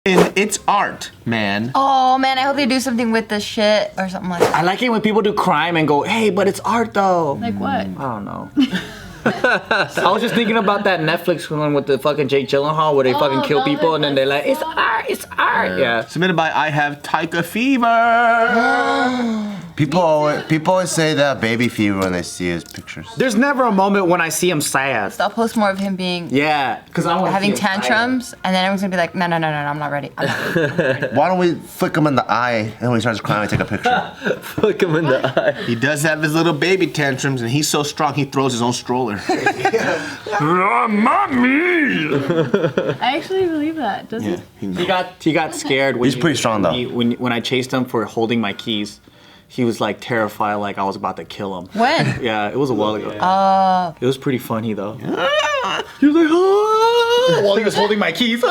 It's art, man. Oh man, I hope they do something with the shit or something like that. I like it when people do crime and go, hey, but it's art though. Like what? I don't know. I was just thinking about that Netflix one with the fucking Jake Gyllenhaal where they fucking kill people and then they're like, it's art. Yeah. Submitted by I Have Taika Fever. People always say that baby fever when they see his pictures. There's never a moment when I see him sad. So I'll post more of him being Because I want having tantrums, and then everyone's gonna be like, no, I'm not ready. Why don't we flick him in the eye and when he starts crying, we take a picture? Look him in the eye. He does have his little baby tantrums, and he's so strong he throws his own stroller. Mommy! I actually believe that. Does he? He got scared when He's pretty strong though. When I chased him for holding my keys. He was like terrified, like I was about to kill him. When? Yeah, it was a while ago. It was pretty funny though. He was like, while he was holding my keys.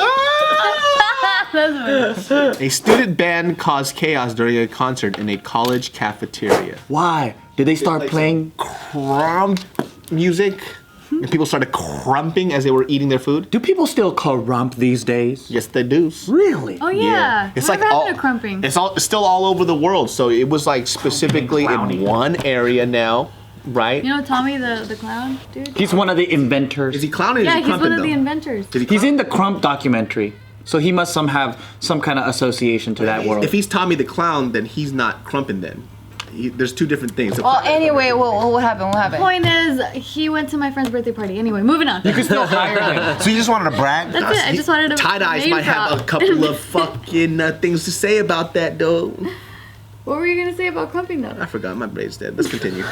A student band caused chaos during a concert in a college cafeteria. Why? Did they start playing? Crump music, and people started crumping as they were eating their food. Do people still crump these days? Yes, they do. Really? Oh yeah. It's Whatever like happened to crumping? It's still all over the world. So it was like specifically in one area now, right? You know Tommy the clown dude? He's one of the inventors. Is he clowning? Or Yeah, is he he's crumping, one of the though? inventors. He's in the Crump documentary. So he must have some kind of association to that world. If he's Tommy the clown, then he's not crumping. Then there's two different things. Well, anyway, what happened? What happened? Point is, he went to my friend's birthday party. Anyway, moving on. You can still hire him. So you just wanted to brag? That's it. I just wanted to. Tie Dyes name might have drop. a couple of fucking things to say about that, though. What were you gonna say about crumping though? I forgot. My brain's dead. Let's continue.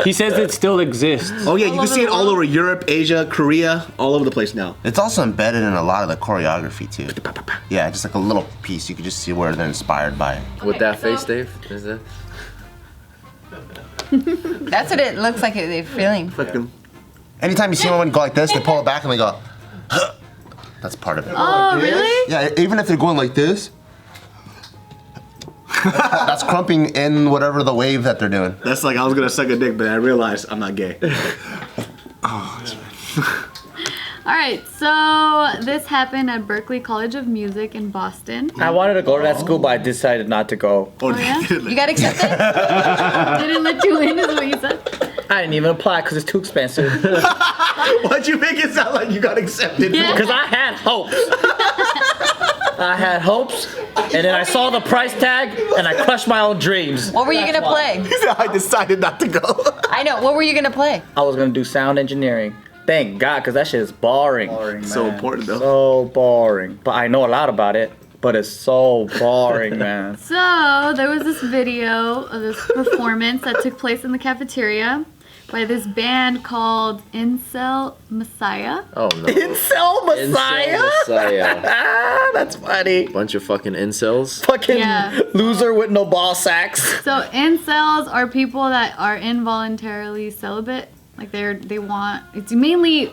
He says it still exists. Oh yeah, you can over see the it all world? over Europe, Asia, Korea, all over the place now. It's also embedded in a lot of the choreography too. Yeah, just like a little piece. You can just see where they're inspired by it. With that face, Dave? Is that? That's what it looks like they're feeling. Fucking. Anytime you see someone go like this, they pull it back and they go, huh. That's part of it. Oh really? Yeah, even if they're going like this, that's crumping in whatever the wave that they're doing. That's like I was gonna suck a dick, but I realized I'm not gay. All right, so this happened at Berklee College of Music in Boston. I wanted to go to that school, but I decided not to go. Oh yeah? You got accepted? They didn't let you in, is what you said. I didn't even apply because it's too expensive. Why'd you make it sound like you got accepted? Yeah. Because I had hopes. I had hopes, and then I saw the price tag, and I crushed my own dreams. What were you gonna play? I decided not to go. I know. What were you gonna play? I was gonna do sound engineering. Thank God, because that shit is boring. So important though. So boring. But I know a lot about it, but it's so boring, man. So there was this video of this performance that took place in the cafeteria by this band called Incel Messiah. Oh no. Incel Messiah? Incel Messiah. Ah, that's funny. Bunch of fucking incels. Fucking Yeah. loser with no ball sacks. So incels are people that are involuntarily celibate. Like they want, it's mainly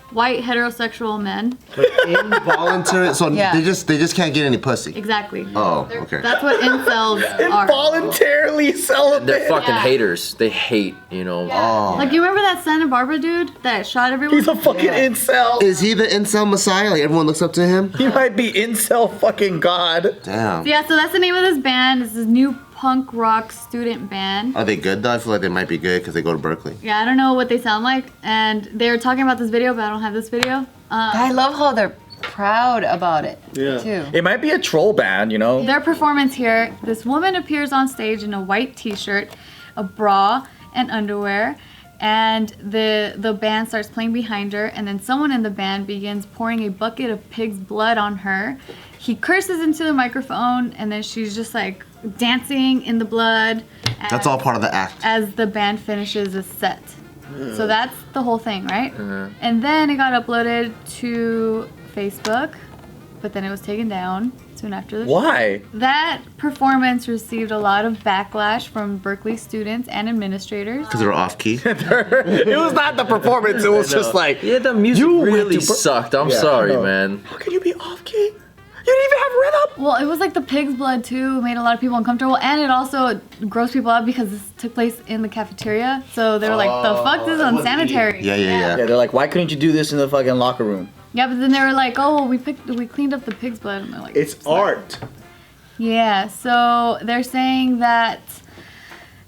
white heterosexual men. Involuntary. So Yeah. they just can't get any pussy. Exactly. Oh, okay. That's what incels are. Voluntarily celibate. They're fucking Yeah. haters. They hate, you know. Oh. Like you remember that Santa Barbara dude that shot everyone? He's a fucking incel. Is he the incel messiah? Like everyone looks up to him? He might be incel fucking god. Damn. Yeah, so that's the name of this band. It's this new punk rock student band. Are they good though? I feel like they might be good because they go to Berklee. Yeah, I don't know what they sound like. And they were talking about this video, but I don't have this video. I love how they're proud about it. Yeah. Too. It might be a troll band, you know? Their performance here, this woman appears on stage in a white t-shirt, a bra, and underwear. And the band starts playing behind her, and then someone in the band begins pouring a bucket of pig's blood on her. He curses into the microphone, and then she's just like dancing in the blood. That's all part of the act. As the band finishes a set. So that's the whole thing, right? And then it got uploaded to Facebook, but then it was taken down soon after the show. Why? That performance received a lot of backlash from Berklee students and administrators. Because they're off key. It was not the performance, it was just like, Yeah, the music You went really to sucked. I'm Yeah, sorry, no. man. how can you be off key? You didn't even have rhythm. Well, it was like the pig's blood too. It made a lot of people uncomfortable, and it also grossed people out because this took place in the cafeteria. So they were like, "The fuck, this is unsanitary." Yeah. Yeah, they're like, why couldn't you do this in the fucking locker room? Yeah, but then they were like, oh, we cleaned up the pig's blood. And they're like, It's art. Yeah, so they're saying that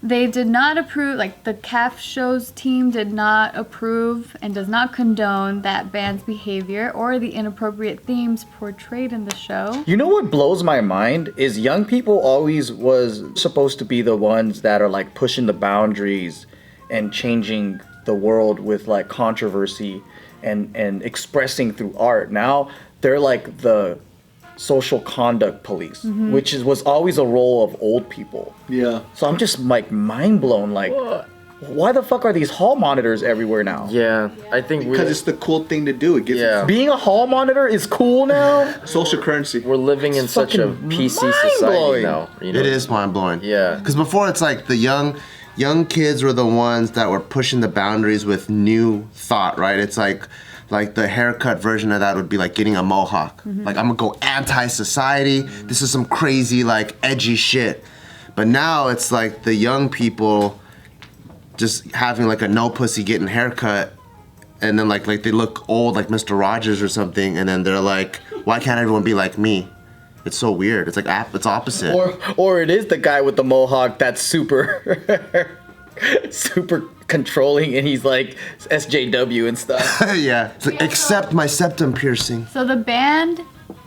they did not approve, like the CAF shows team did not approve and does not condone that band's behavior or the inappropriate themes portrayed in the show. You know what blows my mind is young people always was supposed to be the ones that are like pushing the boundaries and changing the world with like controversy and expressing through art. Now they're like the social conduct police, which was always a role of old people. Yeah. So I'm just like mind blown. Like, why the fuck are these hall monitors everywhere now? Yeah, I think Because it's the cool thing to do. It gives Yeah. Being a hall monitor is cool now. social currency. we're living in such a fucking PC society mind-blowing. now. You know? It is mind blowing. Yeah. Because before it's like the young kids were the ones that were pushing the boundaries with new thought, right? It's like the haircut version of that would be like getting a mohawk. Like, I'm gonna go anti-society. This is some crazy, like, edgy shit. But now it's like the young people just having like a no pussy getting haircut, and then like they look old, like Mr. Rogers or something, and then they're like, why can't everyone be like me? It's so weird. It's like it's opposite. Or it is the guy with the mohawk that's super super controlling and he's like SJW and stuff. Yeah. It's like, accept my septum piercing. So the band,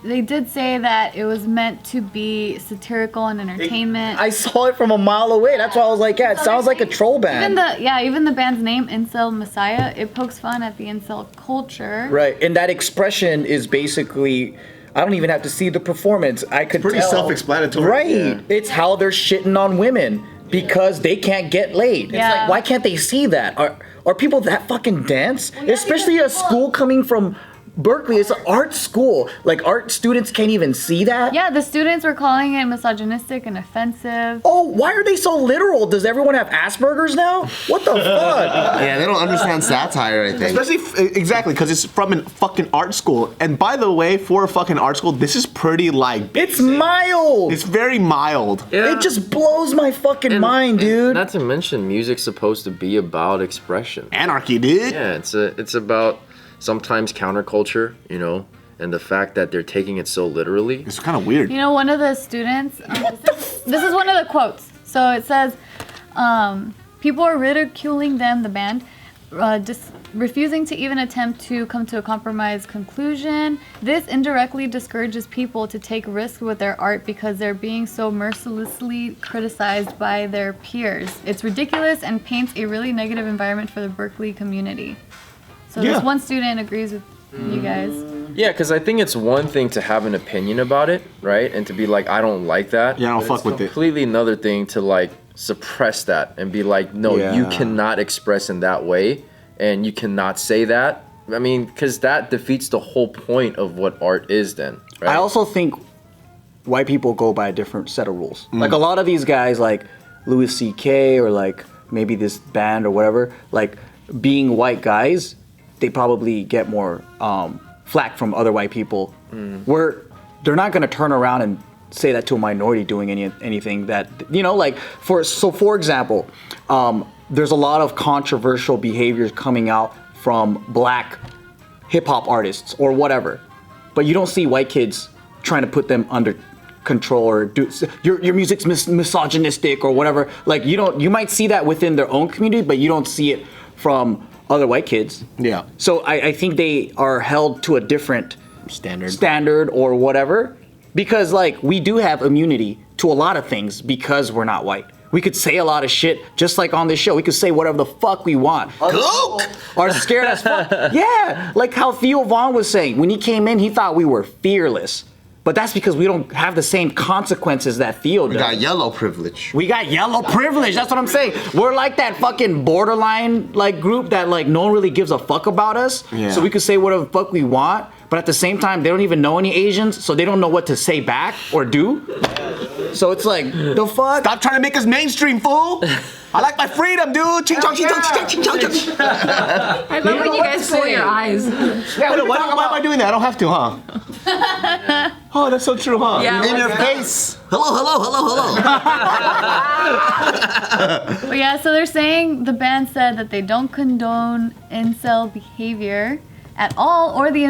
they did say that it was meant to be satirical and entertainment. I saw it from a mile away. That's why I was like, yeah, it sounds like a troll band. Even the band's name, Incel Messiah, it pokes fun at the incel culture. Right, and that expression is basically, I don't even have to see the performance. I could Pretty tell. self-explanatory. Right. Yeah. It's how they're shitting on women because they can't get laid. It's Yeah. like, why can't they see that? Are people that fucking dense? Especially a school coming from Berklee, it's an art school. Like, art students can't even see that? Yeah, the students were calling it misogynistic and offensive. Oh, why are they so literal? Does everyone have Asperger's now? What the fuck? Yeah, they don't understand satire, I think. Especially, exactly, because it's from a fucking art school. And by the way, for a fucking art school, this is pretty, like... It's mild. It's very mild. Yeah. It just blows my fucking mind, dude. Not to mention, music's supposed to be about expression. Anarchy, dude. Yeah, it's about sometimes counterculture, you know, and the fact that they're taking it so literally. It's kind of weird. You know, one of the students, this is one of the quotes. So it says, people are ridiculing them, the band, just refusing to even attempt to come to a compromise conclusion. This indirectly discourages people to take risks with their art because they're being so mercilessly criticized by their peers. It's ridiculous and paints a really negative environment for the Berklee community. So Yeah. this one student agrees with you guys. Yeah, because I think it's one thing to have an opinion about it, right? And to be like, I don't like that. Yeah, I don't But fuck it's with it. completely another thing to like suppress that and be like, no, you Yeah. cannot express in that way and you cannot say that. I mean, because that defeats the whole point of what art is then, right? I also think white people go by a different set of rules. Like, a lot of these guys, like Louis C.K. or like maybe this band or whatever, like being white guys, they probably get more flack from other white people. Where they're not gonna turn around and say that to a minority doing anything that, you know, like for example, there's a lot of controversial behaviors coming out from black hip hop artists or whatever, but you don't see white kids trying to put them under control or do your music's misogynistic or whatever. Like, you might see that within their own community, but you don't see it from other white kids. Yeah. So I think they are held to a different Standard. or whatever, because like we do have immunity to a lot of things because we're not white. We could say a lot of shit, just like on this show. We could say whatever the fuck we want. Coke! Are scared as fuck. Yeah, like how Theo Vaughn was saying. When he came in, he thought we were fearless. But that's because we don't have the same consequences that Theo does. We got yellow privilege. We got yellow privilege. That's what I'm saying. We're like that fucking borderline like group that like no one really gives a fuck about us. Yeah. So we could say whatever the fuck we want, but at the same time they don't even know any Asians, so they don't know what to say back or do. So it's like, the fuck? Stop trying to make us mainstream, fool! I like my freedom, dude! Ching chong, ching chong, ching chong, ching chong, ching chong. I love when you guys pull your eyes. Yeah, why am I doing that? I don't have to, huh? Oh, that's so true, huh? Yeah. In your face. Hello. But yeah, so they're saying the band said that they don't condone incel behavior. at all, or the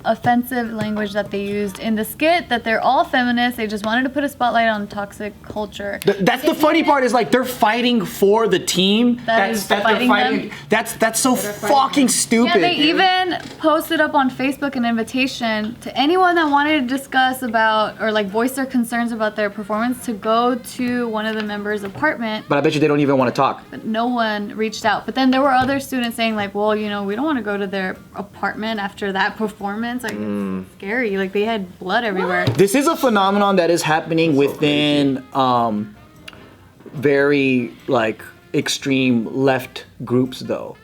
offensive language that they used in the skit, that they're all feminists. They just wanted to put a spotlight on toxic culture. That's the funny part, is like they're fighting for the team That is fighting them. That's so fucking stupid. Yeah, they even posted up on Facebook an invitation to anyone that wanted to discuss about or like voice their concerns about their performance to go to one of the members' apartment. But I bet you they don't even want to talk. But no one reached out. But then there were other students saying like, well, you know, we don't want to go to their apartment after that performance. Like, it's scary. Like, they had blood everywhere. This is a phenomenon that is happening within very like extreme left groups, though.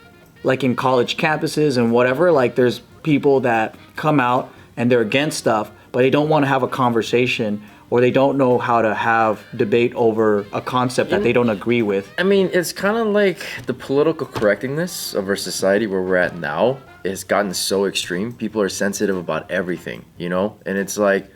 Like in college campuses and whatever, like there's people that come out and they're against stuff, but they don't want to have a conversation, or they don't know how to have debate over a concept that they don't agree with. I mean, it's kind of like the political correctness of our society where we're at now has gotten so extreme. People are sensitive about everything, you know? And it's like,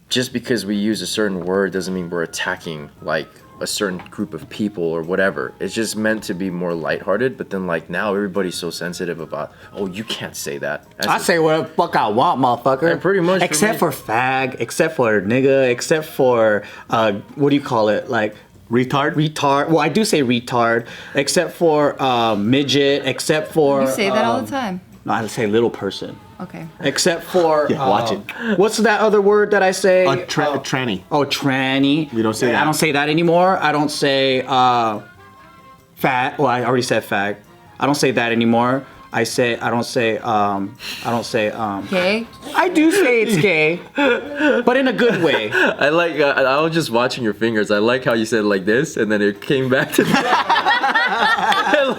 just because we use a certain word doesn't mean we're attacking like a certain group of people or whatever. It's just meant to be more lighthearted. But then like now everybody's so sensitive about, oh, you can't say that. I say whatever the fuck I want, motherfucker. Yeah, pretty much. Except for fag, except for nigga, except for, what do you call it? Like, Retard? retard. Well, I do say retard. Except for midget, except for... You say that all the time. No, I say little person. Okay. Except for... Yeah, watch it. What's that other word that I say? Tranny. Oh, tranny. We don't say that. I don't say that anymore. I don't say fat. Well, I already said fag. I don't say that anymore. I don't say Gay? I do say it's gay, but in a good way. I like, I was just watching your fingers. I like how you said it like this, and then it came back to it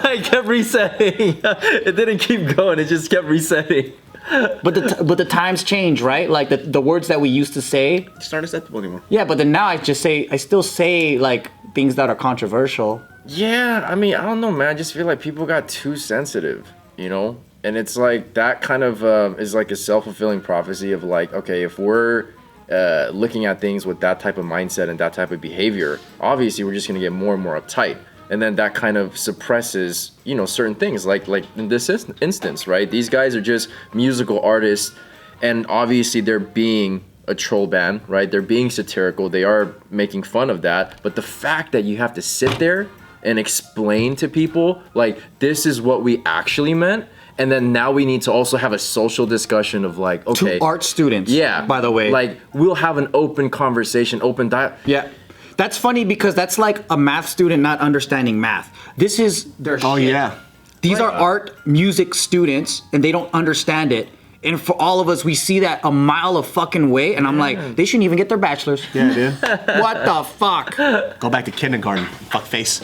like kept resetting. It didn't keep going, it just kept resetting. But the times change, right? Like the words that we used to say. It's not acceptable anymore. Yeah, but then now I still say like things that are controversial. Yeah, I mean, I don't know, man. I just feel like people got too sensitive, you know? And it's like that kind of is like a self-fulfilling prophecy of like, okay, if we're looking at things with that type of mindset and that type of behavior, obviously we're just going to get more and more uptight. And then that kind of suppresses, you know, certain things like in this instance, right? These guys are just musical artists, and obviously they're being a troll band, right? They're being satirical. They are making fun of that. But the fact that you have to sit there and explain to people like this is what we actually meant, and then now we need to also have a social discussion of like, okay, To art students, yeah, by the way. like we'll have an open conversation, open dialogue. Yeah. That's funny because that's like a math student not understanding math. This is their Oh, shit. yeah. These are art music students and they don't understand it. And for all of us, we see that a mile of fucking way, and I'm like, they shouldn't even get their bachelor's. Yeah, dude. What the fuck? Go back to kindergarten, fuck face.